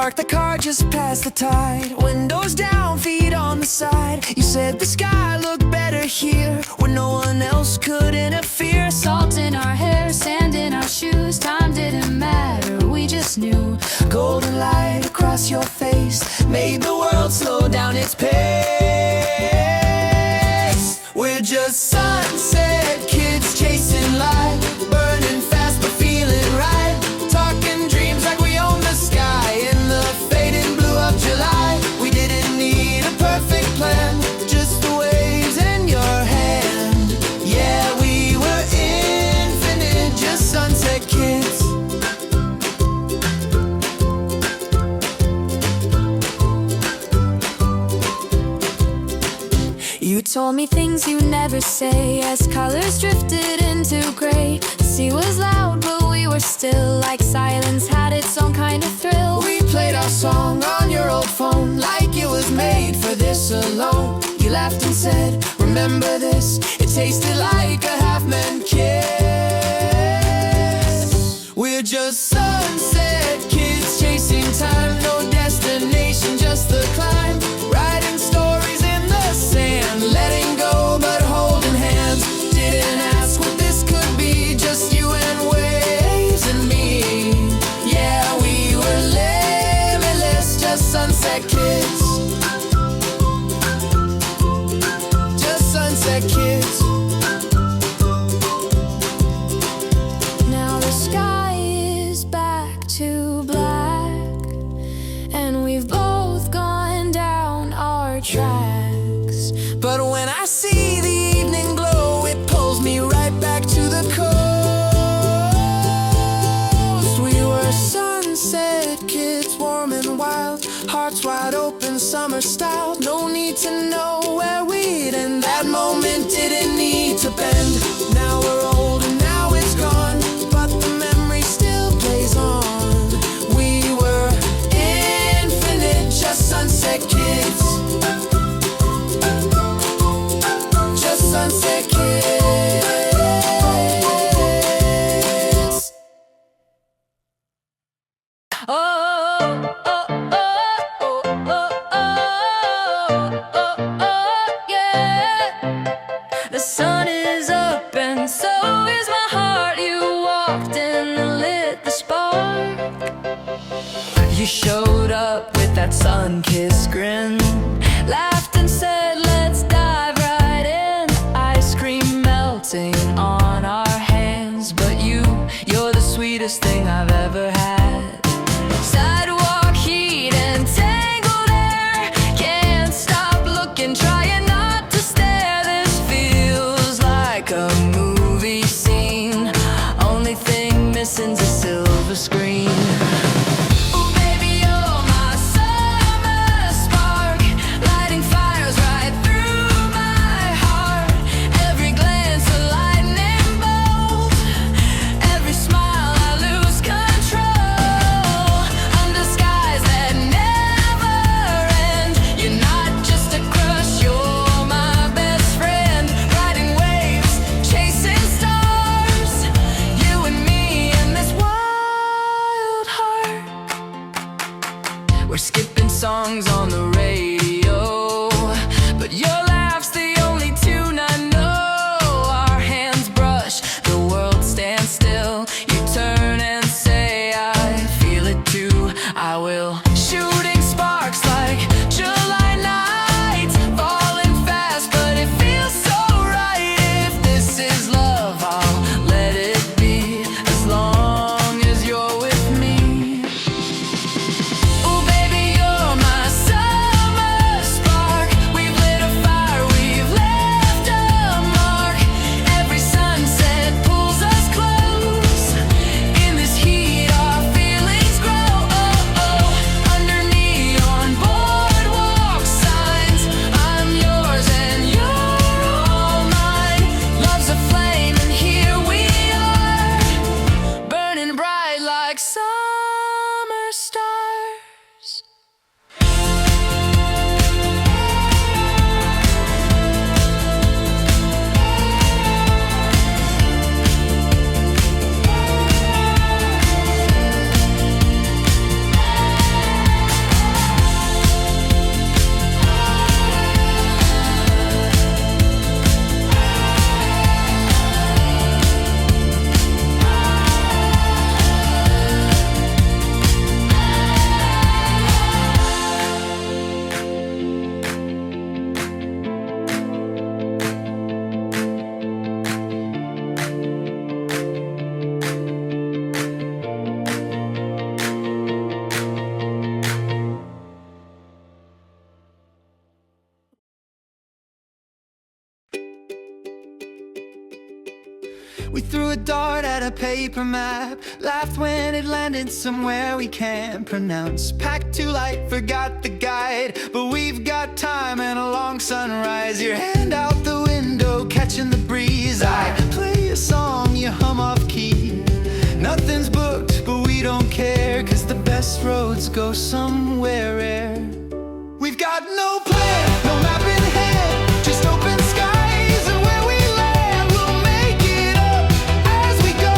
Park the car just past the tide, windows down, feet on the side. You said the sky looked better here, where no one else could interfere. Salt in our hair, sand in our shoes, time didn't matter, we just knew. Golden light across your face made the world slow down its pace. We're just sunset kids chasing light, burning fast but feeling right. Talking dreams like we own the sky in the fading blue of July. We didn't need a perfect plan, just the waves in your hand. Yeah, we were infinite, just sunset kids. You told me things you never say as colors drifted into gray. The sea was loud but we were still, like silence had its own kind of thrill. We played our song on your old phone like it was made for this alone. You laughed and said, remember this? It tasted like a half-meant kiss. We're just sunset kids chasing time, no destination, just the climb. Writing stories in the sand, letting go but holding hands. Didn't ask what this could be, just you and waves and me. Yeah, we were limitless, just sunset kids. Just sunset kids. Now the sky is back to black, and we've both gone down our tracks. But when I see the evening glow, it pulls me right back to the coast. We were sunset kids, warm and wild, hearts wide open, summer style. No need to know where we'd end. That moment didn't need to bend. Now we're old and now it's gone, but the memory still plays on. We were infinite, just sunset kids. Just sunset kids. Oh, oh, oh, oh, oh, oh, oh, oh, yeah. The sun is up and so is my heart. You walked in and lit the spark. You showed up with that sun-kissed grin, laughed and said, let's dive right in. Ice cream melting on our hands, but you're the sweetest thing I've ever had. Sidewalk heat and tangled air, can't stop looking, trying not to stare. This feels like a movie scene, only thing missing's a silver screen. Ooh, baby, you're my summer spark. We threw a dart at a paper map, laughed when it landed somewhere we can't pronounce. Packed too light, forgot the guide, but we've got time and a long sunrise. Your hand out the window, catching the breeze. I play a song, you hum off key. Nothing's booked, but we don't care, 'cause the best roads go somewhere rare. We've got no plan, no map in hand, just open skies and where we land. We'll make it up as we go,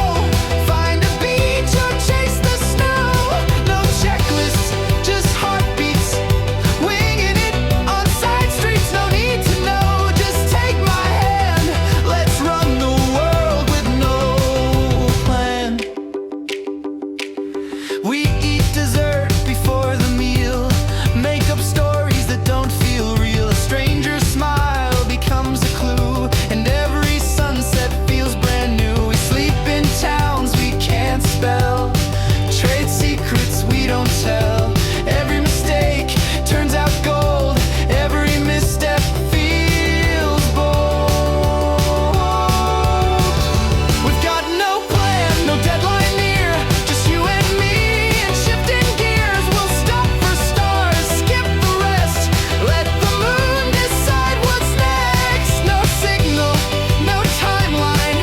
find a beach or chase the snow. No checklists, just heartbeats, winging it on side streets. No need to know, just take my hand. Let's run the world with no plan. We eat dessert before the meal, make up stories that don't feel real. A stranger's smile becomes a clue, and every sunset feels brand new. We sleep in towns we can't spell, trade secrets we don't tell. Every mistake turns out gold, every misstep feels bold. We've got no plan, no deadline near, just you and me and shifting gears. We'll stop for stars, skip the rest, let the moon decide what's next. No signal, no timeline,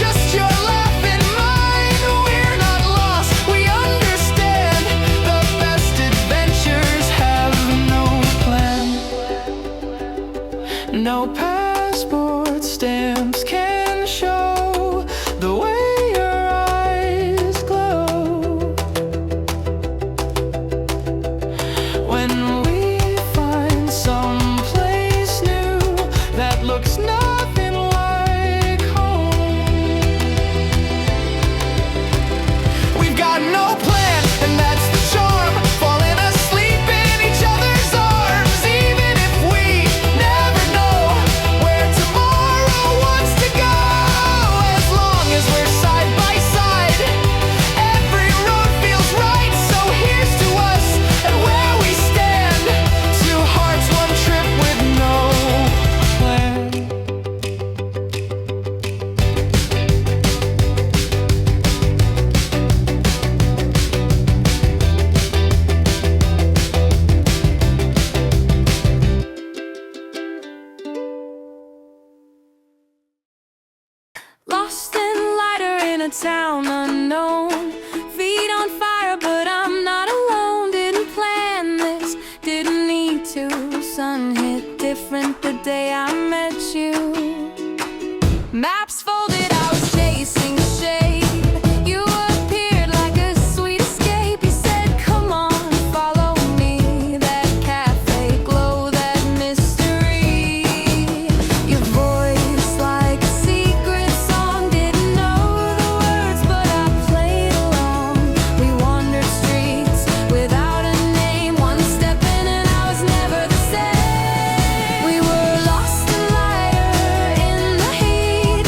just your laugh and mine. We're not lost, we understand, the best adventures have no plan. No passport stamps can show the way your eyes glow when we find some place new that looks nothing like home. We've got no plan, and that's the charm, falling asleep in each other's arms, even if we never know where tomorrow wants to go. As long as we're side by side, every road feels right. So here's to us and where we stand, two hearts, one trip with no plan. Lost in lighter in a town unknown, feet on fire but I'm not alone. Didn't plan this, didn't need to. Sun hit different the day I met you. Maps folded, I was chasing shade. You appeared like a sweet escape. You said, come on, follow me. That cafe glow, that mystery. Your voice like a secret song. Didn't know the words, but I played along. We wandered streets without a name. One step in and I was never the same. We were lost and lighter in the heat.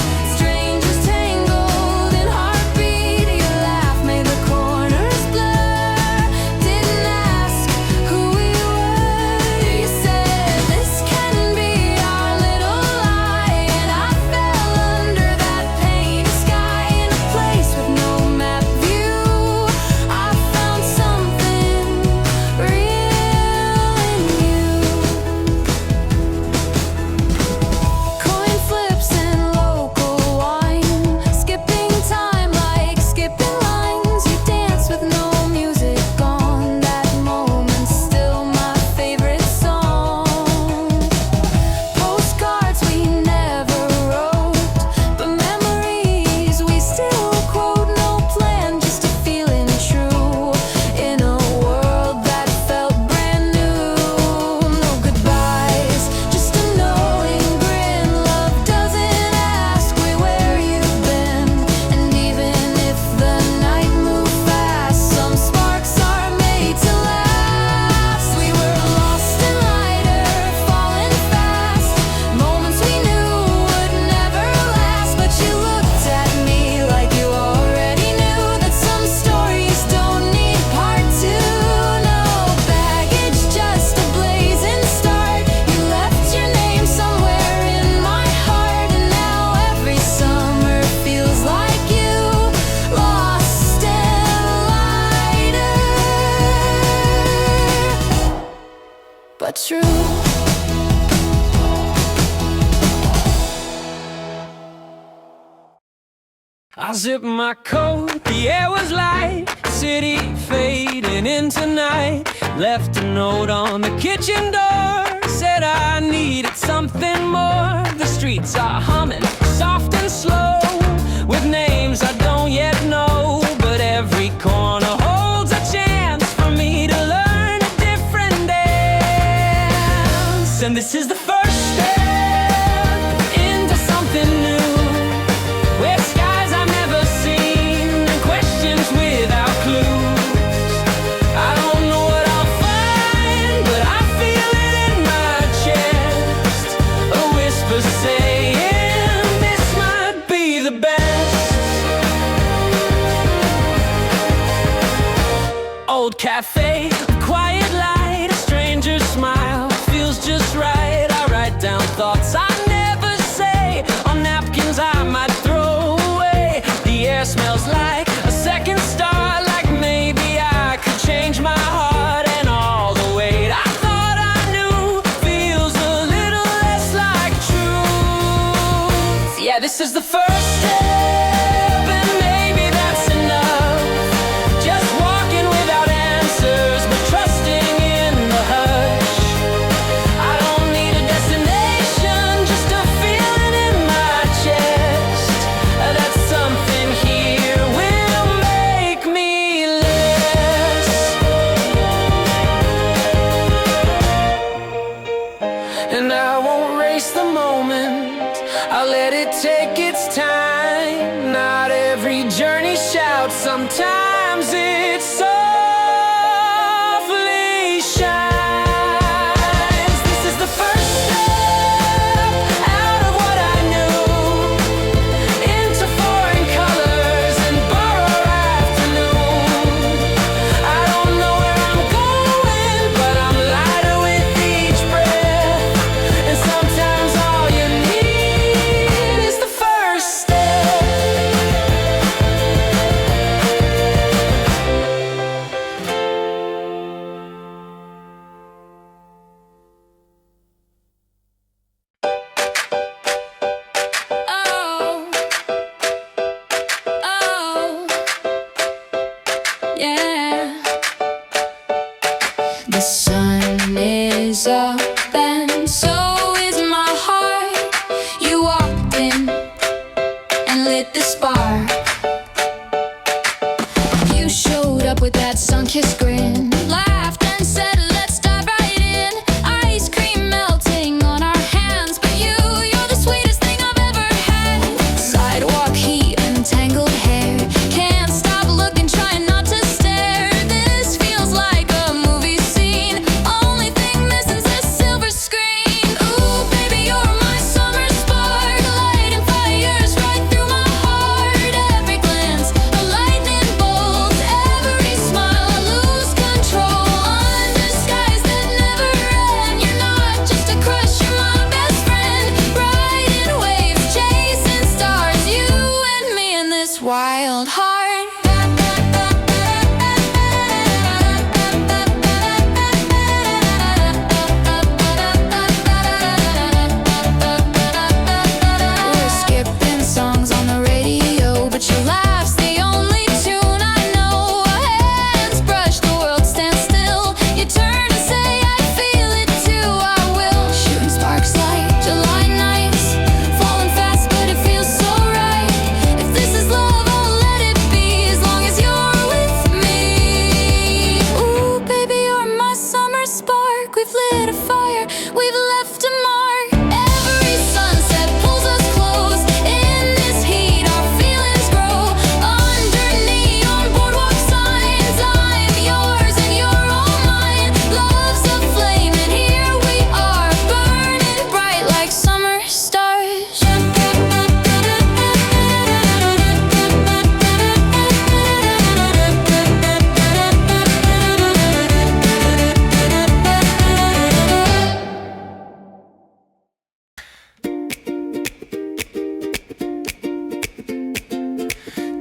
I zipped my coat, the air was light, city fading into night. Left a note on the kitchen door, said I needed something more. The streets are humming, soft and slow, with names I don't yet know. But every corner holds a chance for me to learn a different dance. And this is the first step into something new, where skies I've never seen and questions without clues. I don't know what I'll find, but I feel it in my chest, a whisper saying this might be the best. Old cafe, quiet light, a stranger's smile feels just right. I write down thoughts I never say on napkins I might throw away. The air smells like a second star, like maybe I could change my heart. And all the weight I thought I knew feels a little less like truth. Yeah, this is the first step, and maybe that's enough. Just walking without answers, but trusting in the hush. I don't need a destination, just a feeling in my chest, that something here will make me less. And I won't race the moment, I'll let it take its time. Not every journey shouts, sometimes it softly shines. This is the first step out of what I knew, into foreign colors and borrowed afternoon. I don't know where I'm going, but I'm lighter with each breath. And sometimes all you need is the first step. Oh, oh, yeah. The sun is up and so is my heart. You walked in and lit the spark. You showed up with that sun-kissed grin, laughed and said, let's dive right in. Ice cream melting on our hands, but you're the sweetest thing I've ever had. Sidewalk heat and tangled hair, can't stop looking, trying not to stare. This feels like a movie scene, only thing missing's a silver screen. Ooh, baby, you're my summer spark, lighting fires right through my heart. Every glance, a lightning bolt, every smile, I lose control. Under skies that never end, you're not just a crush, you're my best friend. Riding waves, chasing stars, you and me in this wild heart. We're skipping songs on the radio, but your laugh's the only tune I know. Our hands brush, the world stands still. You turn and say, I feel it too, I will. Shooting sparks like July nights, falling fast, but it feels so right. If this is love, I'll let it be, as long as you're with me. Ooh, baby, you're my summer spark. We've lit a fire, we've left a mark. Every sunset pulls us close. In this heat, our feelings grow. Under neon boardwalk signs, I'm yours and you're all mine. Love's a flame, and here we are, burning bright like summer stars.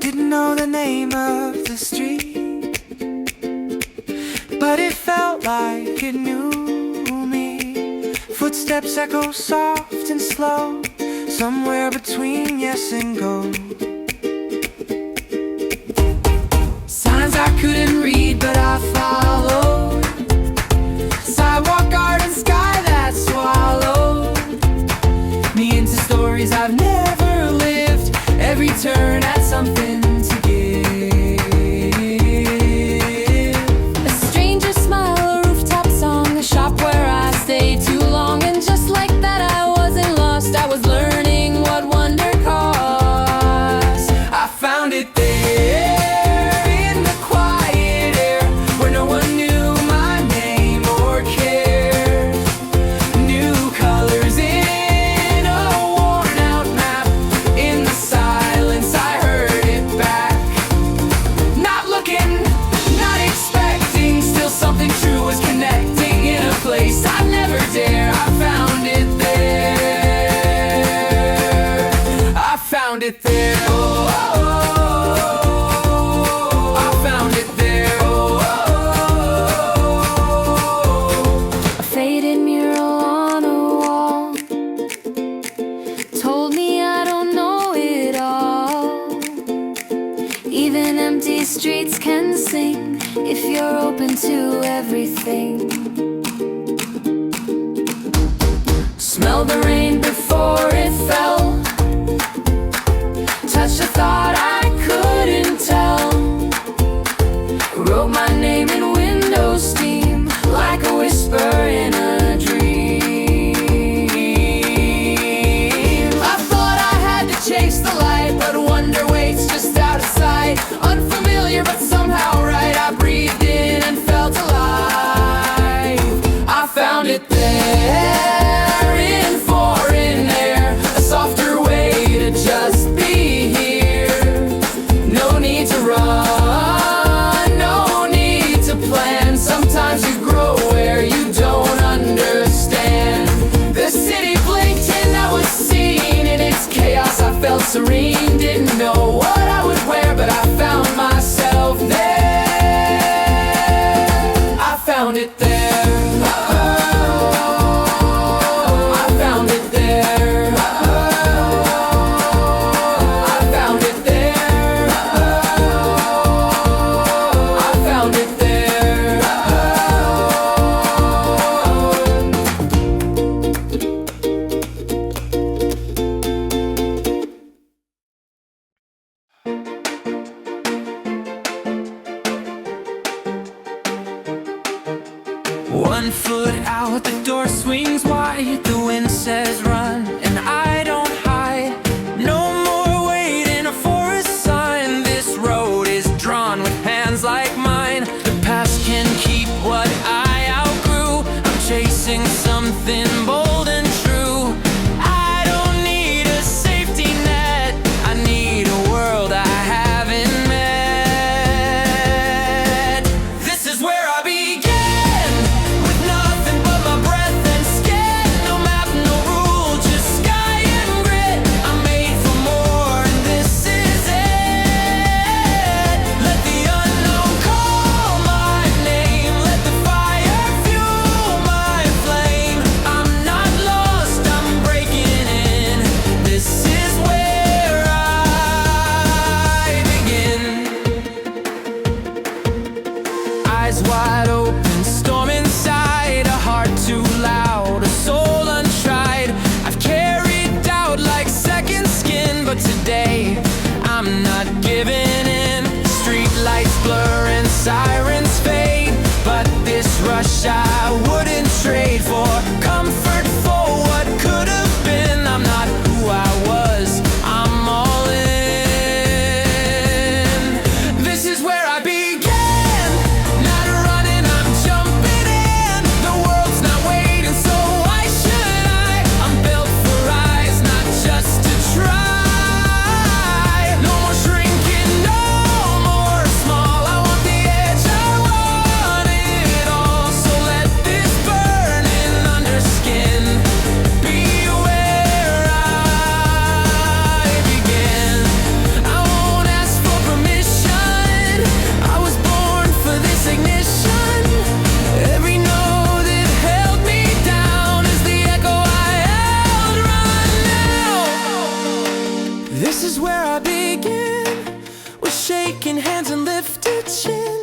Didn't know the name of the street, but it felt like it knew me. Footsteps echo soft and slow, somewhere between yes and go. I couldn't read, but I followed. Sidewalk, garden, sky that swallowed me into stories I've never lived. Every turn had something to give. A stranger smile, a rooftop song, a shop where I stayed too long. And just like that I wasn't lost, I was learning what wonder costs. I found it there in the quiet air, where no one knew my name or cared. New colors in a worn out map. In the silence I heard it back. Not looking, not expecting, still something true was connecting in a place I never dare. I found it there. I found it there. Oh, oh, oh. I found it there. Oh, oh, A faded mural on a wall told me I don't know it all. Even empty streets can sing if you're open to everything. Smell the rain before it fell. Touch a thought I couldn't tell. Wrote my name in window steam like a whisper in a dream. I thought I had to chase the light, but wonder waits just out of sight. Unfamiliar but somehow right. I breathed in and felt alive. I found it there in foreign air, a softer way to just be here. No need to run, no need to plan. Sometimes you grow where you don't understand. The city blinked and I was seen in its chaos. I felt serene, didn't know what I would wear, but I found myself there. I found it there. I found it there. I found it there. I found it there. One foot out, the door swings wide. The wind says run, and I don't hide. No more waiting for a sign. This road is drawn with hands like mine. The past can keep what I outgrew. I'm chasing something bold and true. I don't need a safety net. I need a world I haven't met. This is where I began, with nothing but my breath and skin. No map, no rule, just sky and grit. I'm made for more, and this is it. Let the unknown call my name. Let the fire fuel my flame. I'm not lost, I'm breaking in. This is where I begin. Eyes wide open, storm inside. A heart too loud, a soul untried. I've carried doubt like second skin, but today I'm not giving in. Street lights blur and sirens fade, but this rush I wouldn't trade for comfort, for what could have been. I'm not who I was, I'm all in. This is where I began, not running, I'm jumping in. The world's not waiting, so why should I? I'm built for rise, not just to try. No more shrinking, no more small. I want the edge, I want it all. So let this burning under skin be where I begin. I won't ask for permission. I was born for this ignition. Every note that held me down is the echo I held right now. This is where I begin, with shaking hands and lifted chin.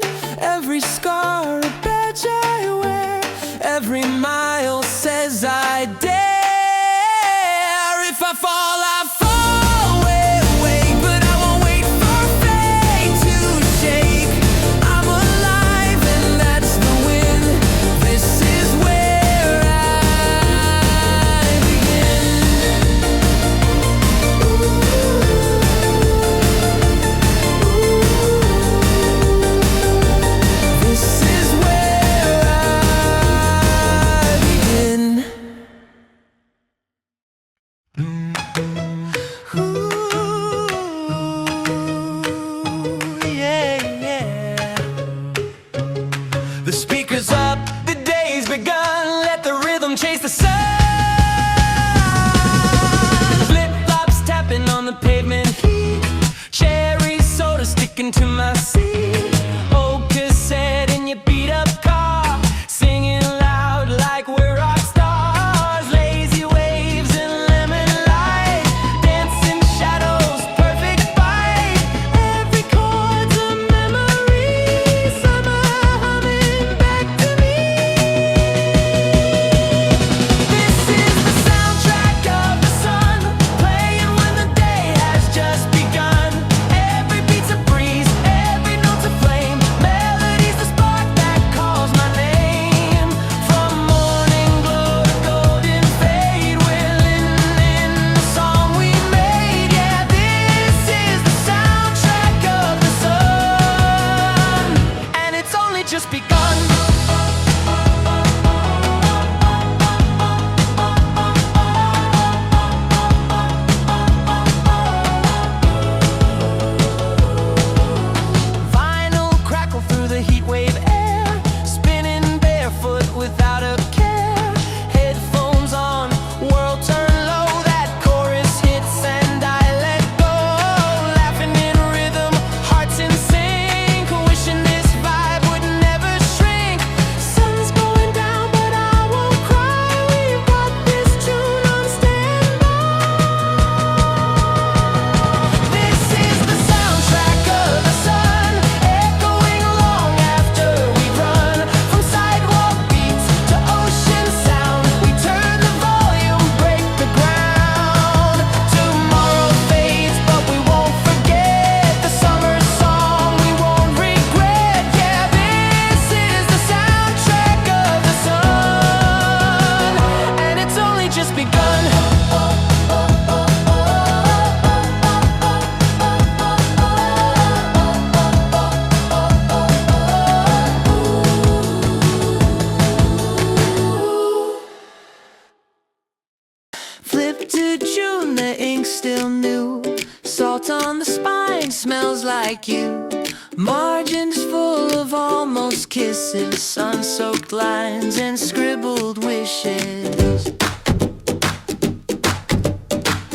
Flip to June, the ink still new. Salt on the spine, smells like you. Margins full of almost kisses, sun-soaked lines and scribbled wishes.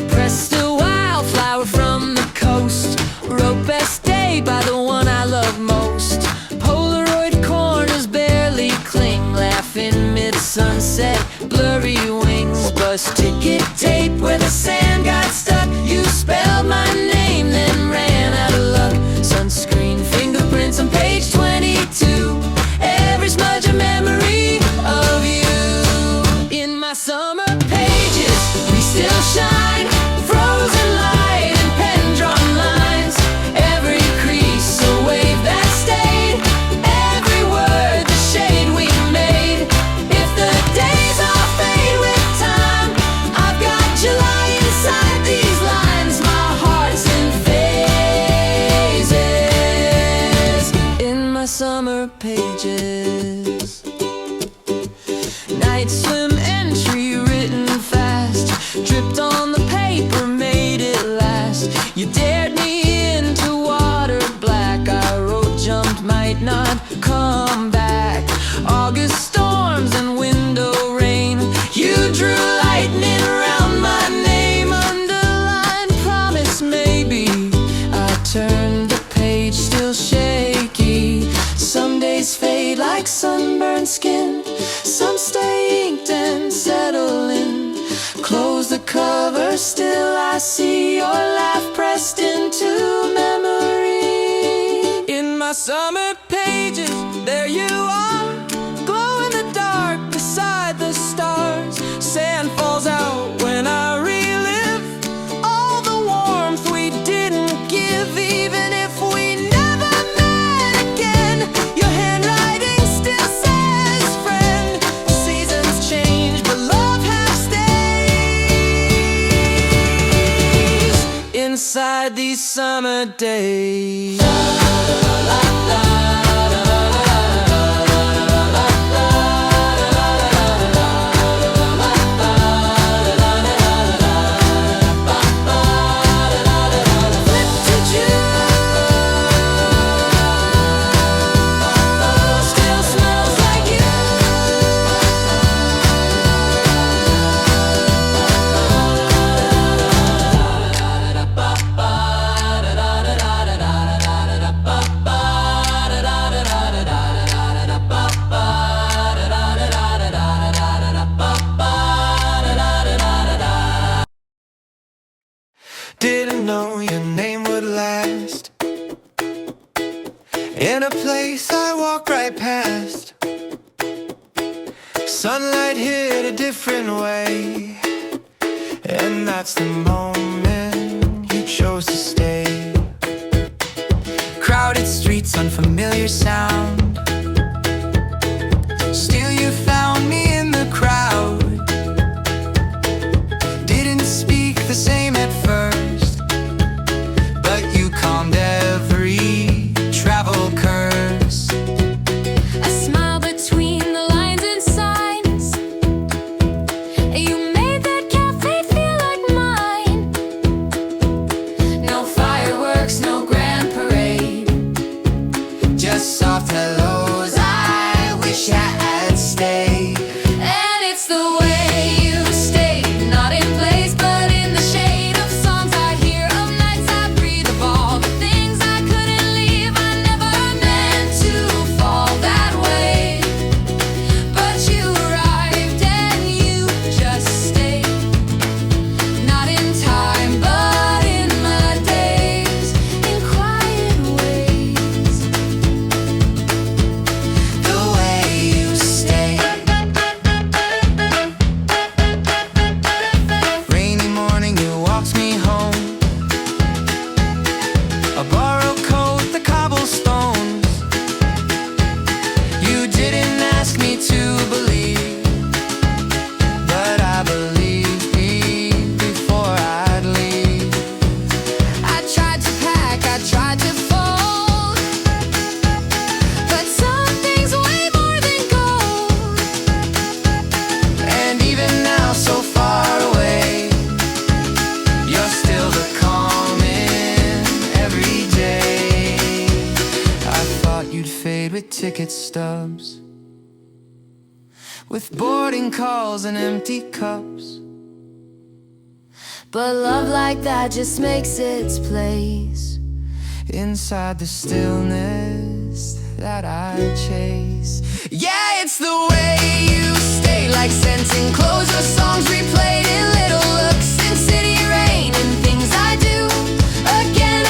Pressed a wildflower from the coast. Wrote best day by the one I love most. Polaroid corners barely cling, laughing mid-sunset, blurry wings. Bus ticket tape where the sand got stuck. You spelled my name, then ran out of luck. Sunscreen fingerprints on page 22. Every smudge a memory of you. In my summer pages, we still shine. Frozen light and pen-drawn lines. Every crease a wave that stayed. Every word the shade we made. If the days all fade with time, I've got July inside these lines. My heart's in phases. In my summer pages. Night swim entry written fast. Dripped on the paper, made it last. You dared me into water black. I wrote, jumped, might not come back. August storms and window rain. You drew lightning around my name. Underlined promise maybe. I turned the page, still shaky. Some days fade like sunburned skin. Some stay inked and settle in. Close the cover, still I see your laugh pressed into memory. In my summer pages, there you are. Glow in the dark beside the stars. Sand falls out when I relive all the warmth we didn't give. Even if we never met again, your handwriting still says friend. Seasons change, but love has stays inside these summer days. Flip to June, still smells like you. Didn't know your name would last. In a place I walk right past. Sunlight hit a different way. And that's the moment you chose to stay. Crowded streets, unfamiliar sound. Still you found me in the crowd. Didn't speak the same at first, but you calmed every travel curse. A smile between the lines and signs. You made that cafe feel like mine. No fireworks, no grand parade, just soft hello ticket stubs, with boarding calls and empty cups. But love like that just makes its place inside the stillness that I chase. Yeah, it's the way you stay, like scenting clothes or songs replayed in little looks in city rain and things I do again.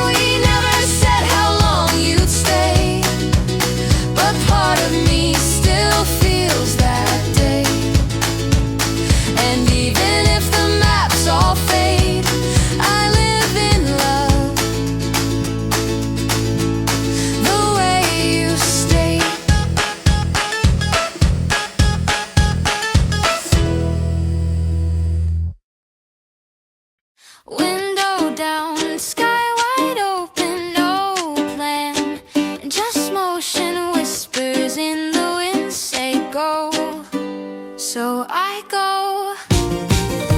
We never said how long you'd stay, but part of me still feels that day. And even if the maps all fade, I live in love the way you stay. Window down, sky wide open, no plan, just motion, whispers in the wind say go. So I go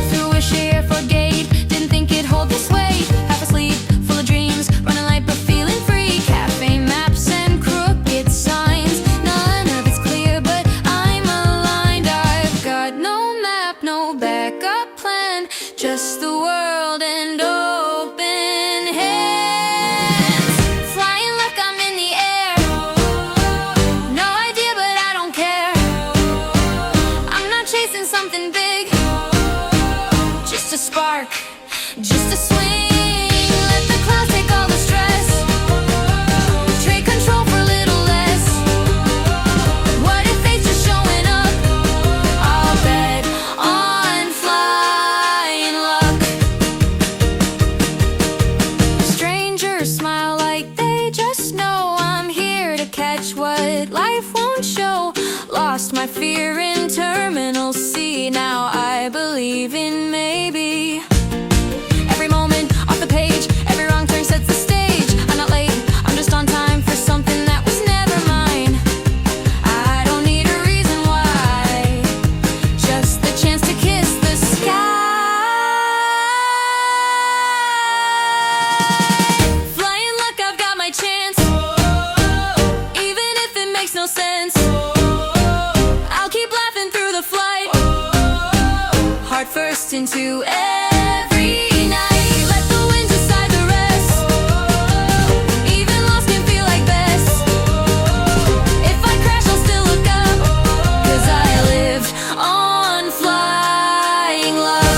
through a sheer gate, didn't think it'd hold this weight. Half asleep, full of dreams, running light but feeling free. Cafe maps and crooked signs, none of it's clear but I'm aligned. I've got no map, no backup plan, just the world and open hands. Flying like I'm in the air, no idea but I don't care. I'm not chasing something big, just a spark, just a swing. Let the clouds take all the stress, trade control for a little less. What if fate's just showing up? I'll bet on flying luck. Strangers smile like they just know I'm here to catch what life won't show. Lost my fear in Terminal C, now I believe in maybe. Every moment off the page, every wrong turn sets the stage. I'm not late, I'm just on time for something that was never mine. I don't need a reason why, just the chance to kiss the sky. Flying luck, I've got my chance, even if it makes no sense. I'll keep laughing through the flight, heart first into every night. Let the wind decide the rest, even lost can feel like best. If I crash I'll still look up, 'cause I lived on flying luck.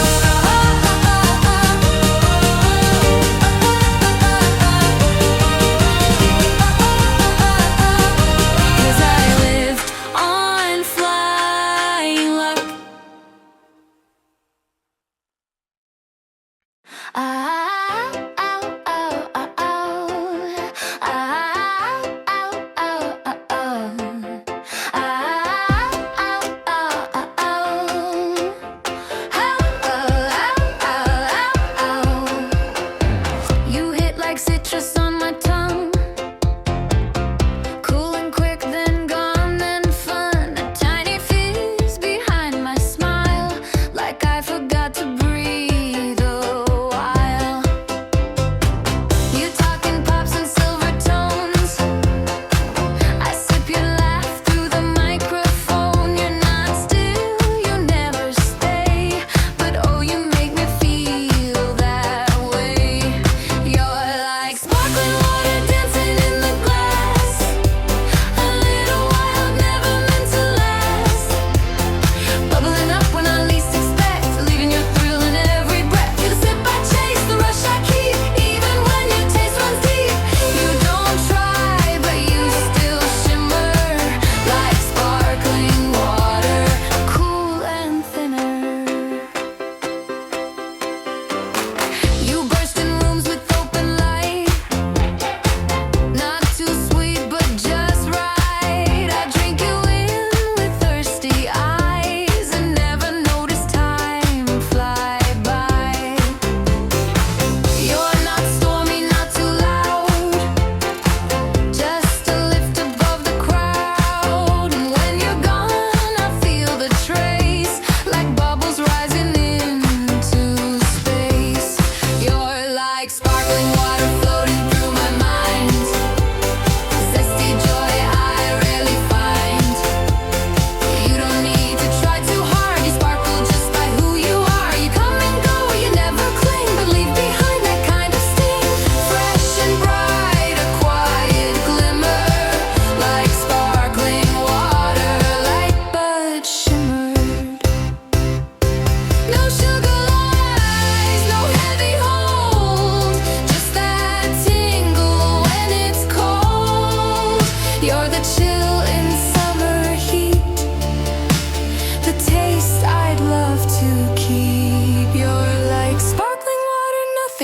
'Cause I lived on flying luck.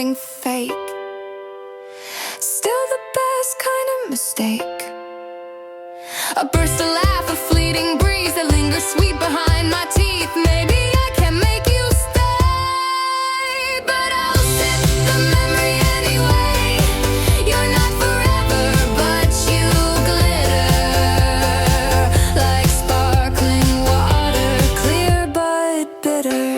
nothing fake. Still the best kind of mistake. A burst of laugh, a fleeting breeze that lingers sweet behind my teeth. Maybe I can make you stay, but I'll sip the memory anyway. You're not forever, but you glitter like sparkling water, clear but bitter.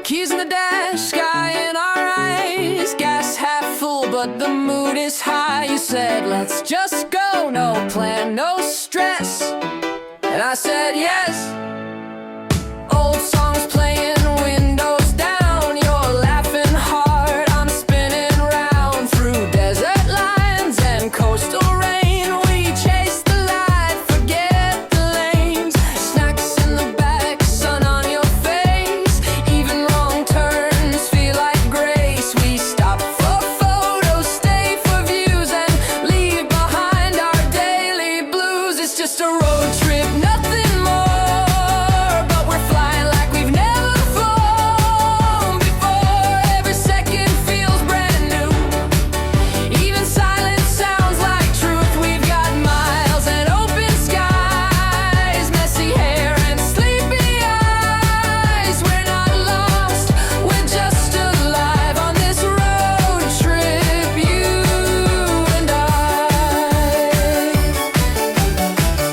Keys in the dash, sky in our eyes. Gas half full, but the mood is high. You said, let's just go, no plan, no stress. And I said, yes. Old songs playing, windows down. You're laughing hard, I'm spinning round. Through desert lines and coastal rain, we chase the light, forget the lanes. Snacks in the back, sun on your face. Even wrong turns feel like grace. We stop for photos, stay for views, and leave behind our daily blues. It's just a road trip, nothing more. But we're flying like we've never flown before. Every second feels brand new. Even silence sounds like truth. We've got miles and open skies, messy hair and sleepy eyes. We're not lost, we're just alive on this road trip, you and I.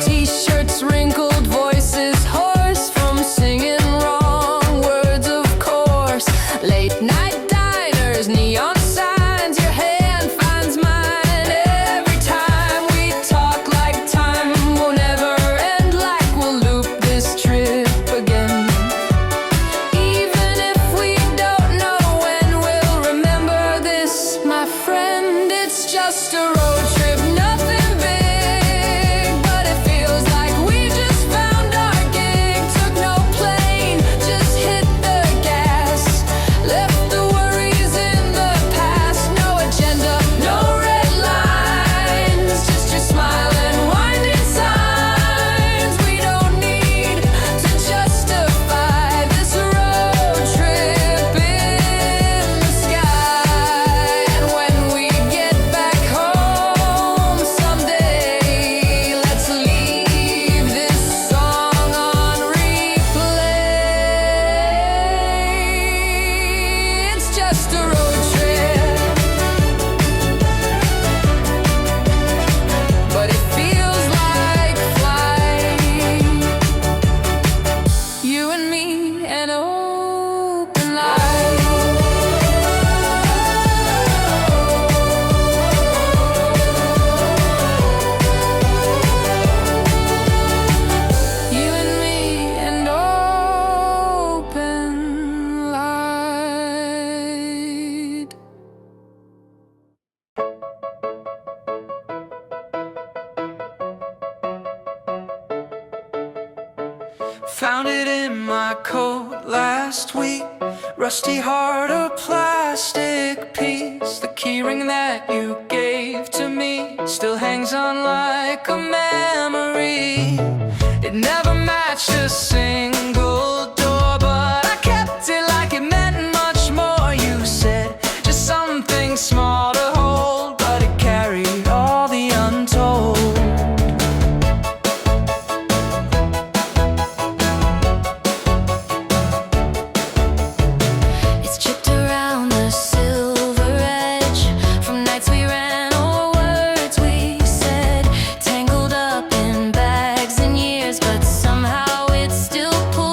T-shirts wrinkled, voices hoarse from singing wrong words, of course. Late night diners, neon signs, your hand finds mine every time. We talk like time will never end, like we'll loop this trip again. Even if we don't know when we'll remember this, my friend, it's just a road trip, nothing big, but it feels like we just found our gig. Took no plane, just hit the gas, left the worries in the past. No agenda, no red lines, just your smile and winding signs. We don't need to justify this road trip in the sky. And when we get back home someday, let's leave this song on replay. It's just a road trip, but it feels like flight. You and me, an open light. You and me, an open light. Found it in my coat last week. Rusty heart, a plastic piece. The keyring that you gave to me still hangs on like a memory. It never matched a single door, but I kept it like it meant much more. You said just something small to hold, but it carried all the untold. It's chipped around the silver edge from nights we ran or words we said, tangled up in bags and years, but somehow it still pulls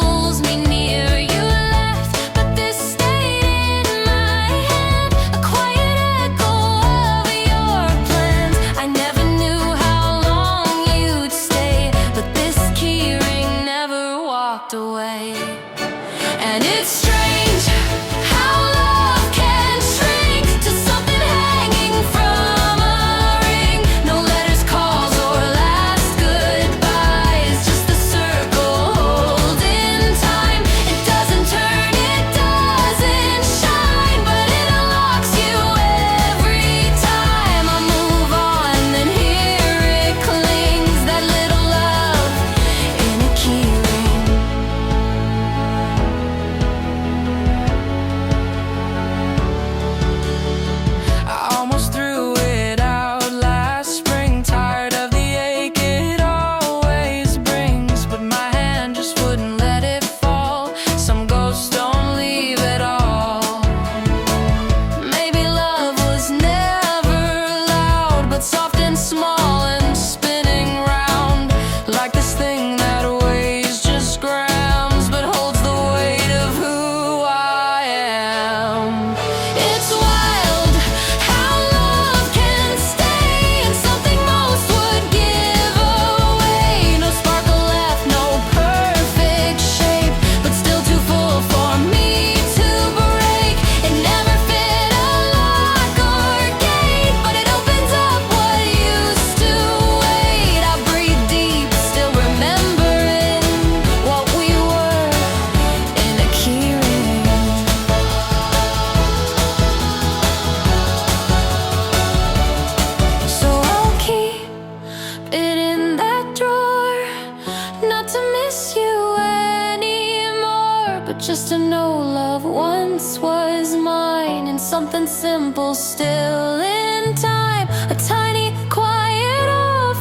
just to know love once was mine, and something simple still in time, a tiny quiet offering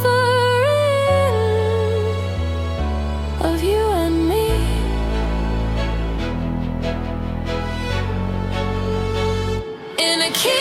of you and me. In a key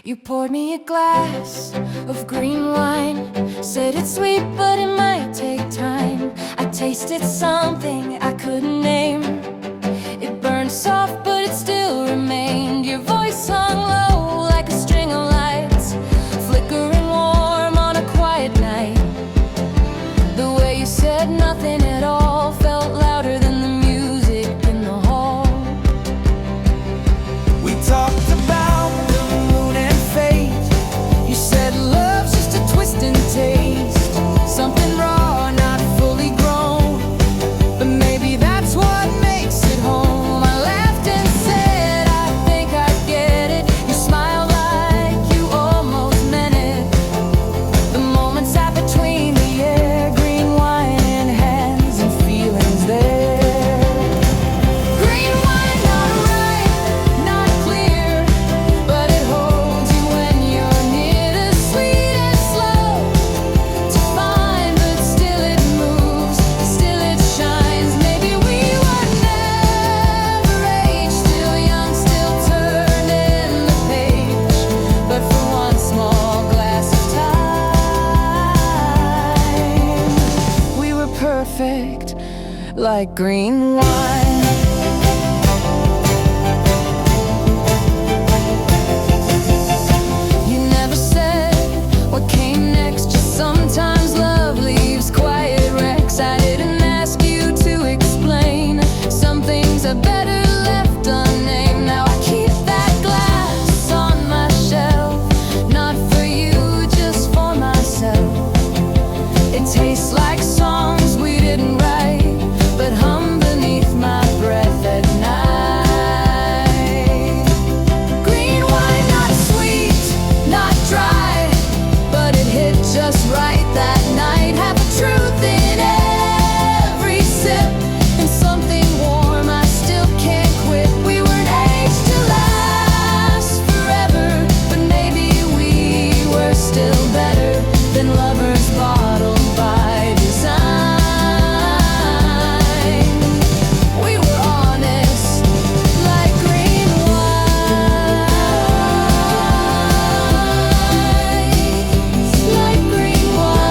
You poured me a glass of green wine, said it's sweet but it might take time. I tasted something I couldn't name. It burned soft but it still remained. Your voice hung low like a string of lights, flickering warm on a quiet night. The way you said nothing at all felt louder than the music in the hall. We talked about the moon and fate. You said love's just a twist and taste, something raw, not fully grown, but maybe that's what makes it home. I laughed and said I think I get it. You smiled like you almost meant it. The moments sat between the air, green wine in hands and feelings there. Green wine, not right, not clear, but it holds you when you're near. The sweet and slow to find, but still it moves, still it shines. Maybe we were never age, still young, still turning the page. But for one small glass of time, we were perfect, like green wine. You never said what came next, just sometimes love leaves quiet wrecks. I didn't ask you to explain, some things are better left unnamed. Now I keep that glass on my shelf, not for you, just for myself. It tastes like songs we didn't write, but hum beneath my breath at night. Green wine, not sweet, not dry, but it hit just right that night. Have a truth in every sip, and something warm I still can't quit. We weren't aged to last forever, but maybe we were still better than lovers bottled by design. We were honest, like green wine, like green wine.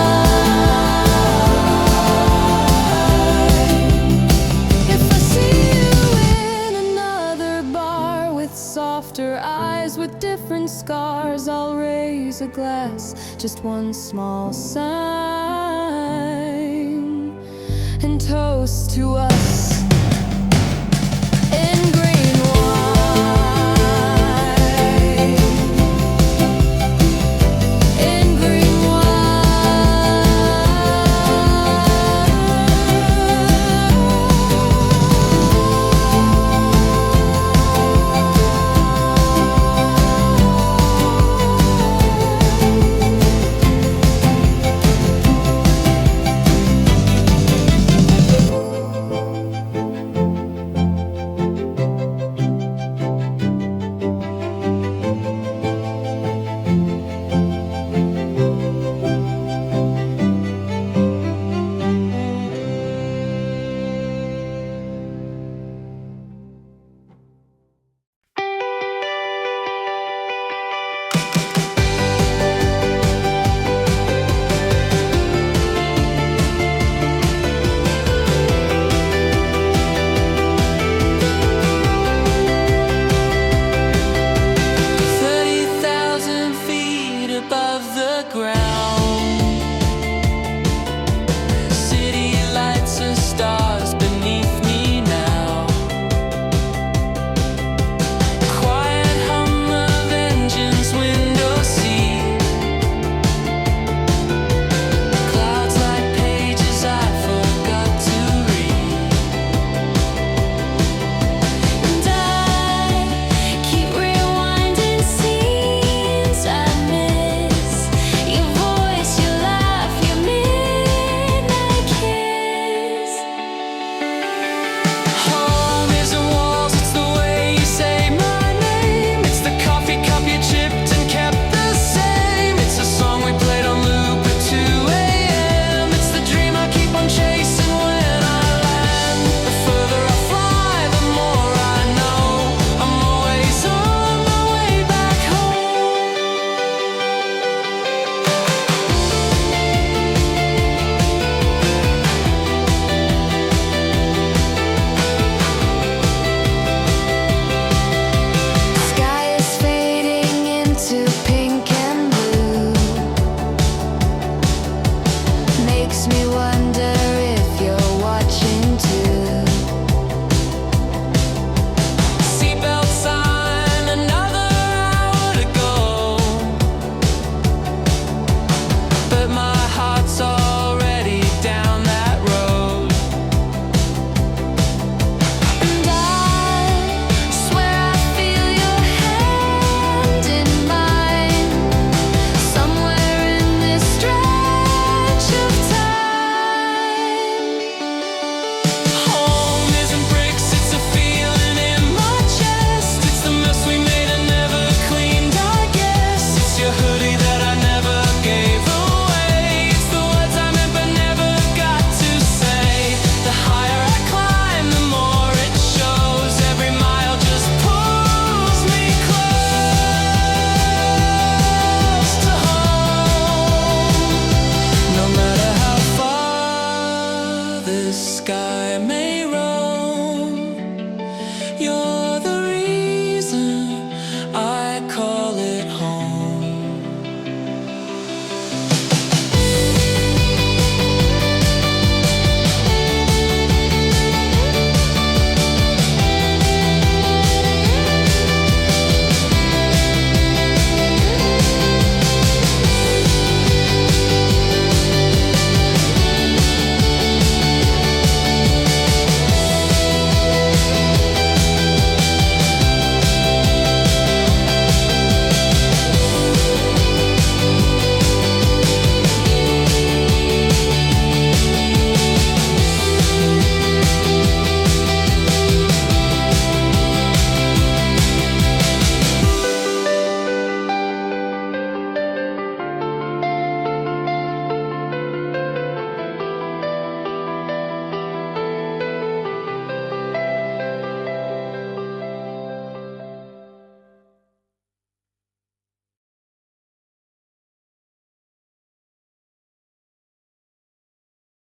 If I see you in another bar with softer eyes, with different scars, I'll raise a glass, just one small sign, and toast to us in green wine, in green above the ground.